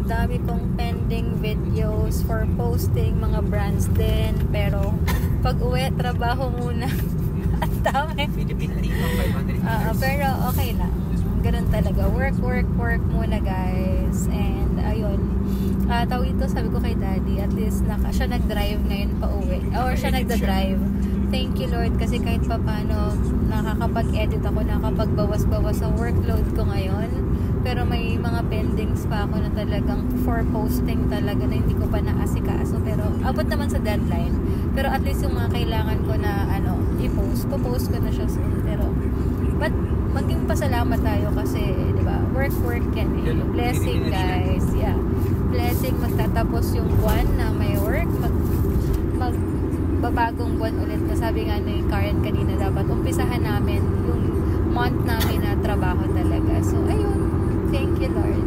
dami kong pending videos for posting, mga brands din. Pero pag uwi, trabaho muna. At dami. Pero okay lang. Ganun talaga. Work muna, guys. And ayun. Tawag ito, sabi ko kay Daddy, at least siya nag-drive ngayon pa uwi. Or siya nagda-drive. Thank you, Lord, kasi kahit pa paano nakakapag-edit ako, nakakapagbawas-bawas sa workload ko ngayon. Pero may mga pendings pa ako na talagang for posting talaga na hindi ko pa naasikaso. Pero abot naman sa deadline. Pero at least yung mga kailangan ko na i-post, post ko na siya soon. Pero but maging pasalamat tayo kasi, di ba, work yan eh. Blessing, guys. Yeah. Blessing, magtatapos yung buwan na may work, magbabagong buwan ulit na sabi nga ni Karen kanina, dapat umpisahan namin yung month namin na trabaho talaga. So, ayun. Thank you, Lord.